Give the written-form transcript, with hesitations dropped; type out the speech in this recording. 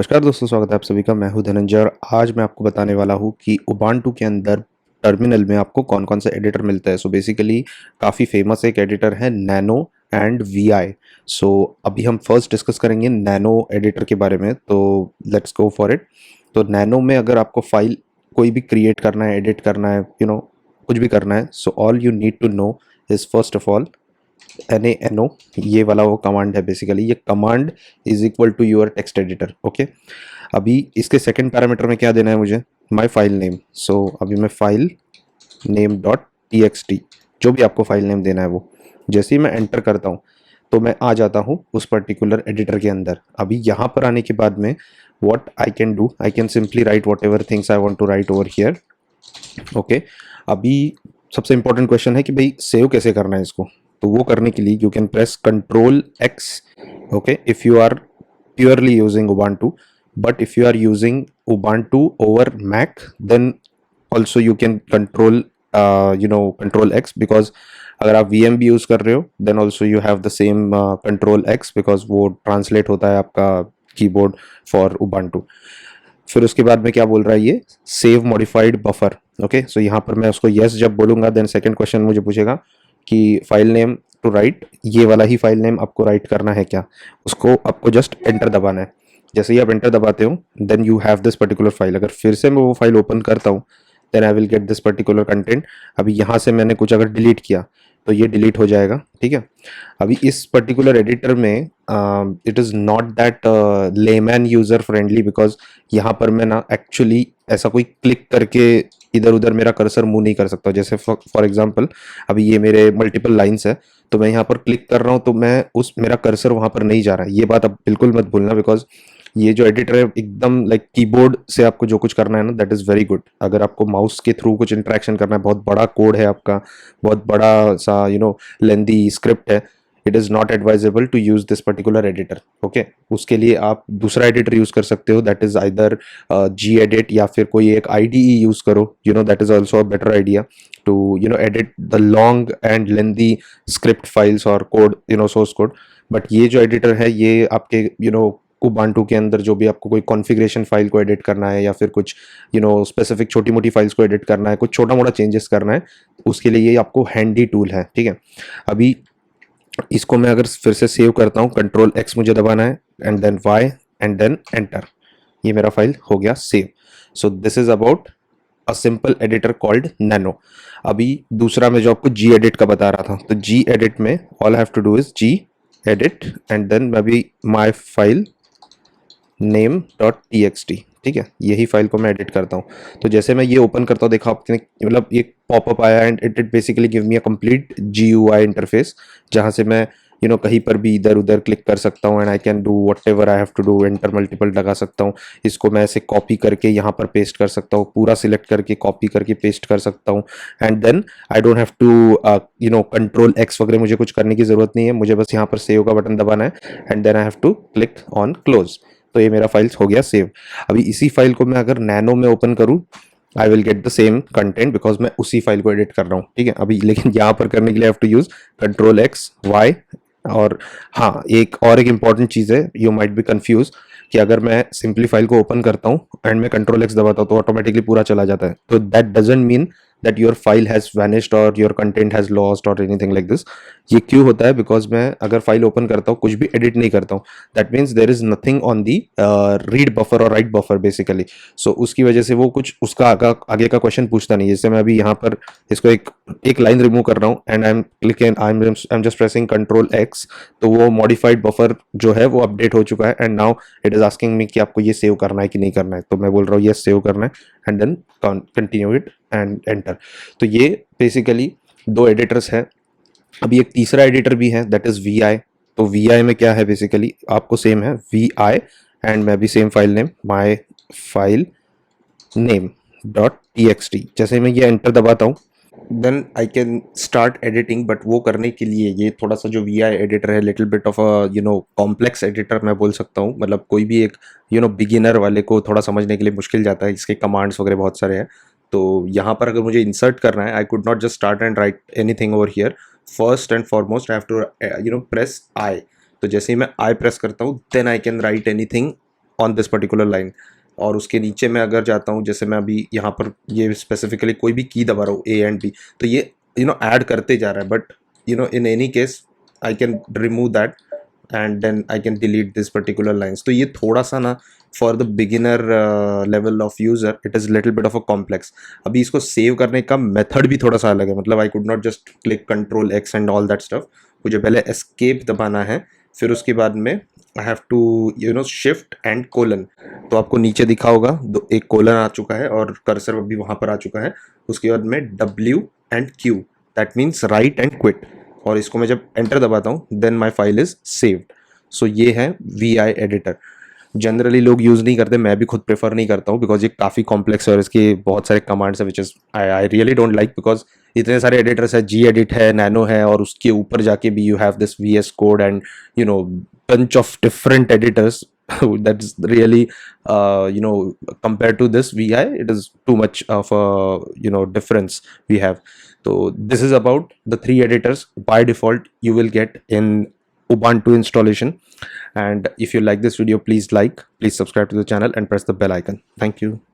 नमस्कार दोस्तों, स्वागत है आप सभी का। मैं हूं धनंजय और आज मैं आपको बताने वाला हूं कि उबांटू के अंदर टर्मिनल में आपको कौन कौन सा एडिटर मिलता है। सो बेसिकली काफ़ी फेमस एक एडिटर है नैनो एंड वी आई। सो अभी हम फर्स्ट डिस्कस करेंगे नैनो एडिटर के बारे में, तो लेट्स गो फॉर इट। तो नैनो में अगर आपको फाइल कोई भी क्रिएट करना है, एडिट करना है, कुछ भी करना है, so all you need to know is first of all NaNo। ये वाला वो कमांड है। बेसिकली ये command is equal to your text editor. Okay, अभी इसके सेकंड पैरामीटर में क्या देना है मुझे, माय फाइल नेम। सो अभी मैं file name dot T X T, जो भी आपको फाइल नेम देना है वो जैसे ही मैं एंटर करता हूँ तो मैं आ जाता हूँ उस पर्टिकुलर एडिटर के अंदर। अभी यहाँ पर आने के बाद में what I can do, I can simply write whatever things I want to write over here. Okay, अभी सबसे इंपॉर्टेंट क्वेश्चन है कि भाई सेव कैसे करना है इसको। तो वो करने के लिए you can press control X. Okay, if you are purely using Ubuntu, but if you are using Ubuntu over Mac then also you can control control X, because अगर आप वी एम भी यूज कर रहे हो then also you have the same control X, because वो translate होता है आपका कीबोर्ड फॉर उबांटू। फिर उसके बाद में क्या बोल रहा है ये, सेव मॉडिफाइड बफर। ओके, सो यहाँ पर मैं उसको यस जब बोलूंगा देन सेकंड क्वेश्चन मुझे पूछेगा कि फाइल नेम टू राइट, ये वाला ही फाइल नेम आपको राइट करना है क्या। उसको आपको जस्ट एंटर दबाना है। जैसे ही आप एंटर दबाते हो then you have this particular file. अगर फिर से मैं वो फाइल ओपन करता हूँ then I will get this particular content. अभी यहाँ से मैंने कुछ अगर डिलीट किया तो ये डिलीट हो जाएगा। ठीक है, अभी इस पर्टिकुलर एडिटर में it is not that layman user friendly, because यहाँ पर मैं ना एक्चुअली ऐसा कोई क्लिक करके इधर उधर मेरा कर्सर मूव नहीं कर सकता। जैसे फॉर एग्जांपल अभी ये मेरे मल्टीपल लाइंस है, तो मैं यहाँ पर क्लिक कर रहा हूँ तो मैं उस मेरा कर्सर वहाँ पर नहीं जा रहा है। ये बात आप बिल्कुल मत भूलना, बिकॉज ये जो एडिटर है एकदम लाइक कीबोर्ड से आपको जो कुछ करना है ना दैट इज़ वेरी गुड। अगर आपको माउस के थ्रू कुछ इंटरेक्शन करना है, बहुत बड़ा कोड है आपका, बहुत बड़ा सा लेंदी स्क्रिप्ट है, it is not advisable to use this particular editor. Okay, उसके लिए आप दूसरा एडिटर यूज़ कर सकते हो, that is either gedit या फिर कोई एक IDE यूज़ करो। That is also a better idea to edit the long and lengthy script files और कोड, सोर्स कोड। बट ये जो एडिटर है ये आपके उबांटू के अंदर जो भी आपको कोई कॉन्फ़िगरेशन फाइल को एडिट करना है या फिर कुछ स्पेसिफिक छोटी मोटी फाइल्स को एडिट करना है, कुछ छोटा मोटा चेंजेस करना है, उसके लिए ये आपको हैंडी टूल है। ठीक है, अभी इसको मैं अगर फिर से सेव करता हूँ, कंट्रोल एक्स मुझे दबाना है and then Y and then enter, ये मेरा फाइल हो गया save. So this is about a simple editor called Nano. अभी दूसरा मैं जो आपको जी एडिट का बता रहा था, तो जी एडिट में all I have to do is gedit and then मैं भी my file name dot T X T. ठीक है, यही फाइल को मैं एडिट करता हूँ। तो जैसे मैं ये ओपन करता हूँ, देखा आपने, मतलब एक पॉपअप आया and it basically give me a complete GUI interface, जहाँ से मैं कहीं पर भी इधर उधर क्लिक कर सकता हूँ and I can do whatever I have to do, enter multiple लगा सकता हूँ। इसको मैं ऐसे कॉपी करके यहाँ पर पेस्ट कर सकता हूँ, पूरा सिलेक्ट करके कॉपी करके पेस्ट कर सकता हूँ and then I don't have to control X वगैरह मुझे कुछ करने की जरूरत नहीं है। मुझे बस यहाँ पर सेव का बटन दबाना है and then I have to click on close. तो ये मेरा फाइल हो गया सेव। अभी इसी फाइल को मैं अगर नैनो में ओपन करूँ आई will get the same content, because मैं उसी फाइल को एडिट कर रहा हूँ। ठीक है, अभी लेकिन यहाँ पर करने के लिए have to use control X Y. और हाँ, एक इंपॉर्टेंट चीज़ है, यू माइट बी कंफ्यूज कि अगर मैं सिंपली फाइल को ओपन करता हूँ एंड मैं कंट्रोल एक्स दबाता हूँ तो ऑटोमेटिकली पूरा चला जाता है। तो that doesn't mean that your file has vanished और योर कंटेंट हैज़ लॉस्ट और एनीथिंग लाइक दिस। ये क्यों होता है, बिकॉज मैं अगर फाइल ओपन करता हूँ, कुछ भी एडिट नहीं करता हूँ, that means there is nothing on the read buffer और राइट बफर बेसिकली। सो उसकी वजह से वो कुछ उसका आगे का क्वेश्चन पूछता नहीं। जैसे मैं अभी यहाँ पर इसको एक लाइन रिमूव कर रहा हूँ and I am clicking, I am just pressing control x, तो वो मॉडिफाइड बफर जो है वो अपडेट हो चुका है and now it is asking me कि आपको ये सेव करना है कि नहीं करना है। तो मैं बोल रहा हूँ ये सेव करना है and then continue it and enter. तो ये बेसिकली दो एडिटर्स हैं। अभी एक तीसरा एडिटर भी है दैट इज वी आई। तो वी आई में क्या है, बेसिकली आपको सेम है वी आई एंड मैं भी same file name my file name dot T X T. जैसे मैं ये एंटर दबाता हूँ then I can start editing. But वो करने के लिए ये थोड़ा सा जो वी आई एडिटर है little bit of a complex editor मैं बोल सकता हूँ। मतलब कोई भी एक बिगिनर वाले को थोड़ा समझने के लिए मुश्किल जाता है, इसके कमांड्स वगैरह बहुत सारे हैं। तो यहाँ पर अगर मुझे इंसर्ट करना है, I could not just start and write anything over here. First and foremost I have to press I. तो जैसे ही मैं आई प्रेस करता हूँ then I can write anything on this particular line. और उसके नीचे मैं अगर जाता हूँ, जैसे मैं अभी यहाँ पर ये स्पेसिफिकली कोई भी की दबा रहा हूँ, ए एंड बी, तो ये ऐड करते जा रहा है, but in any case I can remove that and then I can delete this particular lines. तो ये थोड़ा सा ना for the beginner level of user it is little bit of a complex. अभी इसको सेव करने का मेथड भी थोड़ा सा अलग है, मतलब I could not just click control X and all that stuff. मुझे पहले एस्केप दबाना है, फिर उसके बाद में I have to shift and colon. तो आपको नीचे दिखा होगा एक कोलन आ चुका है और कर्सर अभी वहां पर आ चुका है। उसके बाद में W and Q, that means write and quit. और इसको मैं जब एंटर दबाता हूँ then my file is saved. So ये है वी आई एडिटर। जनरली लोग यूज़ नहीं करते, मैं भी खुद प्रेफर नहीं करता हूँ, बिकॉज ये काफ़ी कॉम्प्लेक्स है और इसके बहुत सारे कमांड्स है which is I really don't like, because इतने सारे एडिटर्स है, जी एडिट है, नैनो है, और उसके ऊपर जाके भी you have this V S code and bunch of different editors that's really compared to this vi it is too much of a difference we have. So this is about the 3 editors by default you will get in Ubuntu installation. And if you like this video, please subscribe to the channel and press the bell icon. Thank you.